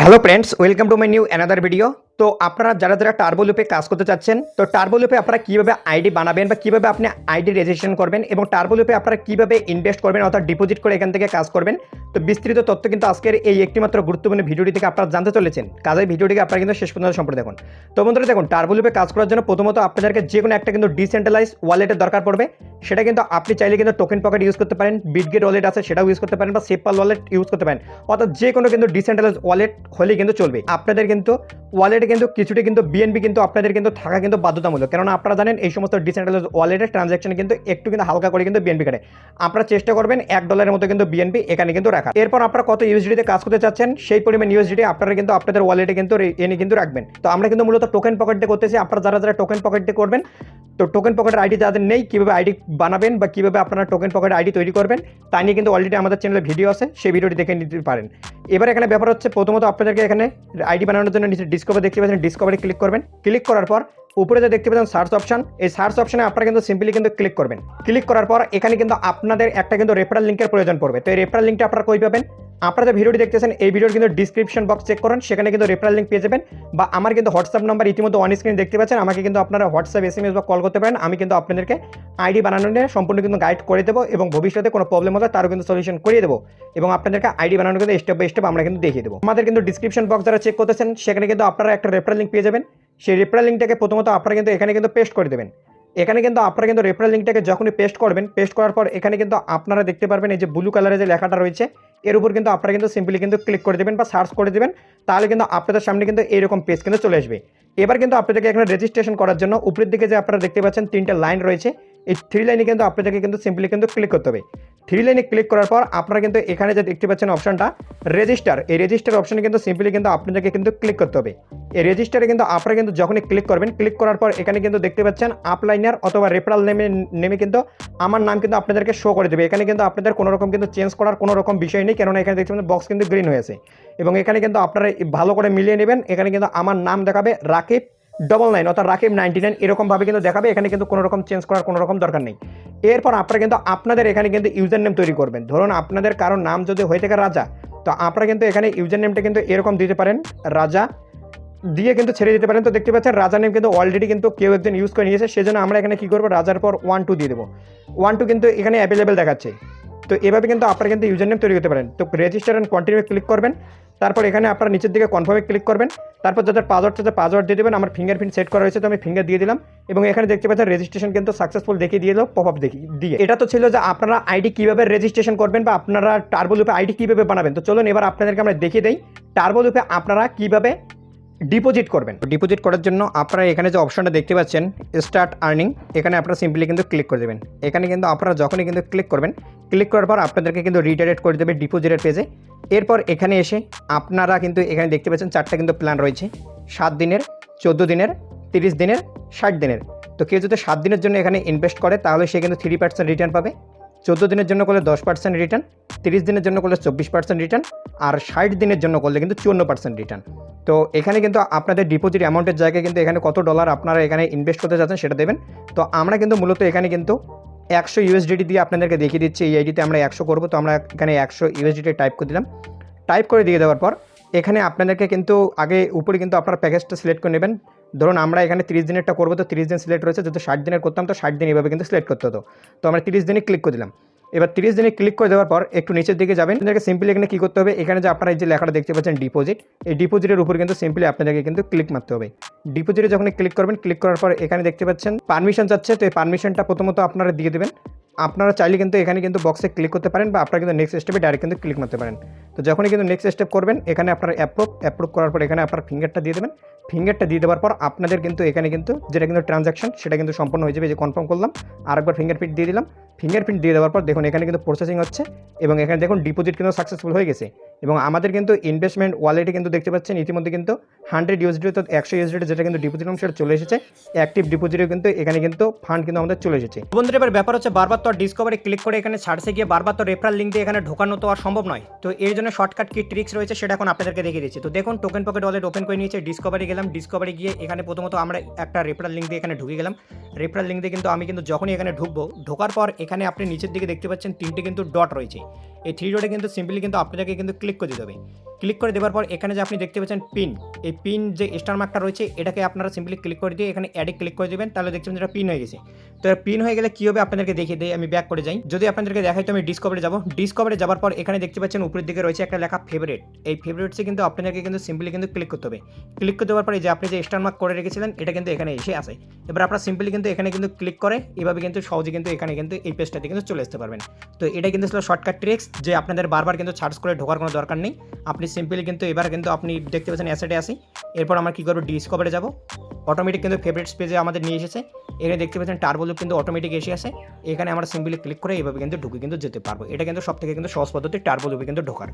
Hello friends, welcome to my new another video. তো আপনারা যারা টার্বো লুপে কাজ করতে চাচ্ছেন, তো টার্বো লুপে আপনারা কীভাবে আইডি বানাবেন বা কীভাবে আপনি আইডি রেজিস্ট্রেশন করবেন এবং টার্বো লুপে আপনারা কীভাবে ইনভেস্ট করবেন অর্থাৎ ডিপোজিট করে এখান থেকে কাজ করবেন, তো বিস্তৃত তথ্য কিন্তু আজকের এই একটিমাত্র গুরুত্বপূর্ণ ভিডিওটি থেকে আপনারা জানতে চলেছেন। কাজের ভিডিওটিকে আপনারা কিন্তু শেষ পর্যন্ত সম্পর্কে দেখুন। তো বন্ধুরা দেখুন, টার্বো লুপে কাজ করার জন্য প্রথমত আপনাদেরকে যে কোনো একটা কিন্তু ডিসেন্ট্রালাইজ ওয়ালেটের দরকার পড়বে। সেটা কিন্তু আপনি চাইলে কিন্তু টোকেন পকেট ইউজ করতে পারেন, বিটগেট ওয়ালেট আছে সেটাও ইউজ করতে পারেন, বা সেপপাল ওয়ালেট ইউজ করতে পারেন, অর্থাৎ যে কোনো কিন্তু ডিসেন্ট্রালাইজ ওয়ালেট হলেই কিন্তু চলবে। আপনাদের কিন্তু ওয়ালেটে কিন্তু কিছুটা কিন্তু বিএনবি কিন্তু আপনাদের কিন্তু থাকা কিন্তু বাধ্যতামূলক, কেননা আপনারা জানেন এই সমস্ত ডিসেন্ট্রালাইজ ওয়ালেটের ট্রানজাকশন কিন্তু একটু কিন্তু হালকা করে কিন্তু বিএনবি কাটে। আপনারা চেষ্টা করবেন $1 মতো কিন্তু বিএনবি এখানে কিন্তু রাখা। এরপর আপনারা কত ইউএসডিতে কাজ করতে চাচ্ছেন সেই পরিমাণ ইউএসডি আপনারা কিন্তু আপনাদের ওয়ালেটে কিন্তু এনে কিন্তু রাখবেন। তো আমরা কিন্তু মূলত টোকেন পকেট দিয়ে করতেছি। আপনারা যারা টোকেন পকেট দিয়ে করবেন, তো টোকেন পকেটের আইডি যাদের নেই, কীভাবে আইডি বানাবেন বা কীভাবে আপনারা টোকেন পকেট আইডি তৈরি করবেন তা নিয়ে কিন্তু অলরেডি আমাদের চ্যানেলে ভিডিও আছে, সেই ভিডিওটি দেখে নিতে পারেন। এবার এখানে ব্যাপার হচ্ছে, প্রথমত আপনাদেরকে এখানে আইডি বানানোর জন্য নিচে ডিসকভার দেখতে পাচ্ছেন, ডিসকভারে ক্লিক করবেন। ক্লিক করার পর উপরে যে দেখতে পাচ্ছেন সার্চ অপশন, এই সার্চ অপশনে আপনারা কিন্তু সিম্পলি কিন্তু ক্লিক করবেন। ক্লিক করার পর এখানে কিন্তু আপনাদের একটা কিন্তু রেফারেল লিঙ্কের প্রয়োজন পড়বে। তো এই রেফারেল লিঙ্কটা আপনারা কই পাবেন? আপনারা যে ভিডিওটি দেখতেছেন এই ভিডিওর কিন্তু ডিসক্রিপশন বক্স চেক করেন, সেখানে কিন্তু রেফারেল লিঙ্ক পেয়ে যাবেন। বা আমার কিন্তু হোয়াটসঅ্যাপ নাম্বার ইতিমধ্যে অন স্ক্রিন দেখতে পাচ্ছেন, আমাকে কিন্তু আপনারা হোয়াটসঅ্যাপ এসএমএস বা কল করতে পারেন। আমি কিন্তু আপনাদেরকে আইডি বানানো নিয়ে সম্পূর্ণ কিন্তু গাইড করে দেবো এবং ভবিষ্যতে কোনো প্রবলেম হলে তারও কিন্তু সলিউশন করিয়ে দেবো এবং আপনাদেরকে আইডি বানানো কিন্তু স্টেপ বাই স্টেপ আমরা কিন্তু দেখিয়ে দেবো। আমাদের কিন্তু ডিসক্রিপশন বক্স যারা চেক করতেছেন সেখানে কিন্তু আপনারা একটা রেফারেল লিঙ্ক পেয়ে যাবেন। সেই রেফারেল লিঙ্কটাকে প্রথমত আপনারা কিন্তু এখানে কিন্তু পেস্ট করে দেবেন। এখানে কিন্তু আপনারা কিন্তু রেফারেল লিঙ্কটাকে যখনই পেস্ট করবেন, পেস্ট করার পর এখানে কিন্তু আপনারা দেখতে পারবেন এই যে ব্লু কালারের যে লেখাটা রয়েছে এর উপর কিন্তু আপনারা কিন্তু সিম্পলি কিন্তু ক্লিক করে দেবেন বা সার্চ করে দেবেন। তাহলে কিন্তু আপনাদের সামনে কিন্তু এইরকম পেজ কিন্তু চলে আসবে। এবার কিন্তু আপনাদেরকে এখানে রেজিস্ট্রেশন করার জন্য উপরের দিকে যে আপনারা দেখতে পাচ্ছেন 3টে লাইন রয়েছে, এই 3 লাইনে কিন্তু আপনাদেরকে কিন্তু সিম্পলি কিন্তু ক্লিক করতে হবে। 3 লাইনে ক্লিক করার পর আপনারা কিন্তু এখানে যে দেখতে পাচ্ছেন অপশনটা রেজিস্টার, এই রেজিস্টার অপশনে কিন্তু সিম্পলি কিন্তু আপনাদেরকে কিন্তু ক্লিক করতে হবে। এই রেজিস্টারে কিন্তু আপনারা কিন্তু যখনই ক্লিক করবেন, ক্লিক করার পর এখানে কিন্তু দেখতে পাচ্ছেন আপলাইনার অথবা রেফারেল নেমে কিন্তু আমার নাম কিন্তু আপনাদেরকে শো করে দেবে। এখানে কিন্তু আপনাদের কোনো রকম কিন্তু চেঞ্জ করার কোনো রকম বিষয় নেই, কেননা এখানে দেখতে পাচ্ছেন বক্স কিন্তু গ্রিন হয়েছে এবং এখানে কিন্তু আপনারা ভালো করে মিলিয়ে নেবেন। এখানে কিন্তু আমার নাম দেখাবে রাকিব 99 অর্থাৎ রাকিব 99 এরকমভাবে কিন্তু দেখাবে। এখানে কিন্তু কোনো রকম চেঞ্জ করার কোনো রকম দরকার নেই। এরপর আপনারা কিন্তু আপনাদের এখানে কিন্তু ইউজার নেম তৈরি করবেন। ধরুন আপনাদের কারো নাম যদি হয়ে থাকে রাজা, তো আপনারা কিন্তু এখানে ইউজার নেমটা কিন্তু এরকম দিতে পারেন, রাজা দিয়ে কিন্তু ছেড়ে দিতে পারেন। তো দেখতে পাচ্ছেন রাজা নেম কিন্তু অলরেডি কিন্তু কেউ একজন ইউজ করে নিয়েছে, সেজন্য আমরা এখানে কী করবো, রাজার পর 12 দিয়ে দেবো। 12 কিন্তু এখানে অ্যাভেলেবেল দেখাচ্ছে। তো এভাবে কিন্তু আপনারা কিন্তু ইউজার নেম তৈরি করতে পারেন। তো রেজিস্টার অ্যান্ড কন্টিনিউ ক্লিক করবেন। তারপর এখানে আপনারা নিচের দিকে কনফার্মে ক্লিক করবেন। তারপর যাদের পাসওয়ার্ড আছে পাসওয়ার্ড দিয়ে দেবেন। আমার ফিঙ্গারপ্রিন্ট সেট করা হয়েছে, তো আমি ফিঙ্গার দিয়ে দিলাম এবং এখানে দেখতে পাচ্ছেন রেজিস্ট্রেশন কিন্তু সাকসেসফুল দেখিয়ে দিয়ে এলো পপ আপ দিয়ে। এটা তো ছিল যে আপনারা আইডি কীভাবে রেজিস্ট্রেশন করবেন বা আপনারা টার্বো লুপে আইডি কীভাবে বানাবেন। তো চলুন এবার আপনাদেরকে আমরা দেখিয়ে দিই টার্বো লুপে আপনারা কীভাবে ডিপোজিট করবেন। ডিপোজিট করার জন্য আপনারা এখানে যে অপশনটা দেখতে পাচ্ছেন স্টার্ট আর্নিং, এখানে আপনারা সিম্পলি কিন্তু ক্লিক করে দেবেন। এখানে কিন্তু আপনারা যখনই কিন্তু ক্লিক করবেন, ক্লিক করার পর আপনাদেরকে কিন্তু রিডাইরেক্ট করে দেবে ডিপোজিটের পেজে। এরপর এখানে এসে আপনারা কিন্তু এখানে দেখতে পাচ্ছেন 4টা কিন্তু প্ল্যান রয়েছে, 7 দিনের, 14 দিনের, 30 দিনের, 60 দিনের। তো কেউ যদি 7 দিনের জন্য এখানে ইনভেস্ট করে তাহলে সে কিন্তু 3% রিটার্ন পাবে, 14 দিনের জন্য করলে 10% রিটার্ন, 30 দিনের জন্য করলে 24% রিটার্ন, আর 60 দিনের জন্য করলে কিন্তু 54% রিটার্ন। তো এখানে কিন্তু আপনাদের ডিপোজিট অ্যামাউন্টের জায়গায় কিন্তু এখানে কত ডলার আপনারা এখানে ইনভেস্ট করতে যাচ্ছেন সেটা দেবেন। তো আমরা কিন্তু মূলত এখানে কিন্তু 100 ইউএসডিটি দিয়ে আপনাদেরকে দেখিয়ে দিচ্ছি। এই আইডিতে আমরা 100 করবো, তো আমরা এখানে 100 ইউএসডিটি টাইপ করে দিলাম। টাইপ করে দিয়ে দেওয়ার পর এখানে আপনাদেরকে কিন্তু আগে উপরে কিন্তু আপনার প্যাকেজটা সিলেক্ট করে নেবেন। ধরুন আমরা এখানে 30 দিনেরটা করবো, তো 30 দিন সিলেক্ট রয়েছে। যদি 60 দিনের করতাম তো 60 দিন এভাবে কিন্তু সিলেক্ট করতে হতো। তো আমরা 30 দিনে ক্লিক করে দিলাম। এবার 30 দিনে ক্লিক করে দেওয়ার পর একটু নিচের দিকে যাবেন। আপনাদেরকে সিম্পলি এখানে কী করতে হবে, এখানে যে আপনারা এই যে লেখাটা দেখতে পাচ্ছেন ডিপোজিট, এই ডিপোজিটের উপর কিন্তু সিম্পলি আপনাদেরকে কিন্তু ক্লিক মারতে হবে। ডিপোজিটে যখন ক্লিক করবেন, ক্লিক করার পর এখানে দেখতে পাচ্ছেন পারমিশন চাচ্ছে, তো এই পারমিশনটা প্রথমত আপনারা দিয়ে দেবেন। আপনারা চাইলে কিন্তু এখানে কিন্তু বক্সে ক্লিক করতে পারেন বা আপনারা কিন্তু নেক্সট স্টেপে ডাইরেক্ট কিন্তু ক্লিক মারতে পারেন। তো যখনই কিন্তু নেক্সট স্টেপ করবেন, এখানে আপনারা অ্যাপ্রুভ করার পর এখানে আপনার ফিঙ্গারটা দিয়ে দেবেন। ফিঙ্গারটা দিয়ে দেওয়ার পর আপনাদের কিন্তু এখানে কিন্তু যেটা কিন্তু ট্রানজাকশন সেটা কিন্তু সম্পন্ন হয়ে যাবে। যে কনফার্ম করলাম, আরেকবার ফিঙ্গারপ্রিন্ট দিয়ে দিলাম। ফিঙ্গারপ্রিন্ট দিয়ে দেওয়ার পর দেখুন এখানে কিন্তু প্রসেসিং হচ্ছে এবং এখানে দেখুন ডিপোজিট কিন্তু সাকসেসফুল হয়ে গেছে এবং আমাদের কিন্তু ইনভেস্টমেন্ট ওয়ালেটে কিন্তু দেখতে পাচ্ছেন ইতিমধ্যে কিন্তু 100 ইউএসডি তো 100 ইউএসডি যেটা কিন্তু ডিপোজিট সেটা চলে এসেছে। অ্যাক্টিভ ডিপোজিটও কিন্তু এখানে কিন্তু ফান্ড কিন্তু আমাদের চলে এসেছে। বন্ধুরা এবার ব্যাপার হচ্ছে বারবার তো ডিসকভারে ক্লিক করে এখানে ছাড়ছে গিয়ে বারবার তো রেফারেল লিঙ্ক দিয়ে এখানে ঢোকানো তো আর সম্ভব নয়। তো এর জন্য শর্টকাট কি ট্রিক্স রয়েছে সেটা এখন আপনাদেরকে দেখিয়ে দিচ্ছি। তো দেখুন টোকেন পকেট ওয়ালেট ওপেন করে নিয়েছে, ডিসকভারি গেলাম। ডিসকভারি গিয়ে এখানে প্রথমত আমরা একটা রেফারেল লিঙ্ক দিয়ে এখানে ঢুকে গেলাম। রেফারেল লিঙ্ক দিয়ে কিন্তু আমি কিন্তু যখনই এখানে ঢুকবো, ঢোকার পর এখানে আপনি নিচের দিকে দেখতে পাচ্ছেন 3টে কিন্তু ডট রয়েছে। এই 3 ডটে কিন্তু সিম্পলি কিন্তু আপনাদেরকে কিন্তু ক্লিক করে দিতে হবে। ক্লিক করে দেওয়ার পর এখানে যে আপনি দেখতে পাচ্ছেন পিন, এই পিন যে স্টার মার্কটা রয়েছে এটাকে আপনারা সিম্পলি ক্লিক করে দিয়ে এখানে অ্যাডে ক্লিক করে দেবেন, তাহলে দেখতে পাচ্ছেন এটা পিন হয়ে গেছে। তো পিন হয়ে গেলে কী হবে আপনাদেরকে দেখিয়ে দিই, আমি ব্যাক করে যাই। যদি আপনাদেরকে দেখাই তো আমি ডিসকভারে যাব। ডিসকভারে যাওয়ার পর এখানে দেখতে পাচ্ছেন উপরের দিকে রয়েছে একটা লেখা ফেভারিট। এই ফেভারিটসে কিন্তু আপনাদেরকে কিন্তু সিম্পলি কিন্তু ক্লিক করতে হবে। ক্লিক করে দেওয়ার পরে যে আপনি যে স্টার মার্ক করে রেখেছিলেন এটা কিন্তু এখানে এসে আসে। এবার আপনারা সিম্পলি কিন্তু এখানে কিন্তু ক্লিক করে এভাবে কিন্তু সহজে কিন্তু এখানে কিন্তু এই পেজটাতে কিন্তু চলে আসতে পারবেন। তো এটা কিন্তু ছিল শর্টকাট ট্রিক্স, যে আপনাদের বারবার কিন্তু সার্চ করে ঢোকার কোনো দরকার নেই। আপনি সিম্পলি কিন্তু এবার কিন্তু আপনি দেখতে পাচ্ছেন অ্যাসেটে আসি। এরপর আমরা কী করবো, ডিসকভারে যাব। অটোমেটিক কিন্তু ফেভারিটস পেজে আমাদের নিয়ে এসেছে। এখানে দেখতে পাচ্ছেন টার্বো লুপ কিন্তু অটোমেটিক এসে আসে। এখানে আমরা সিম্পলি ক্লিক করে এইভাবে কিন্তু ঢুকে কিন্তু যেতে পারবো। এটা কিন্তু সব থেকে কিন্তু সহজ পদ্ধতি টার্বো লুপে কিন্তু ঢোকার।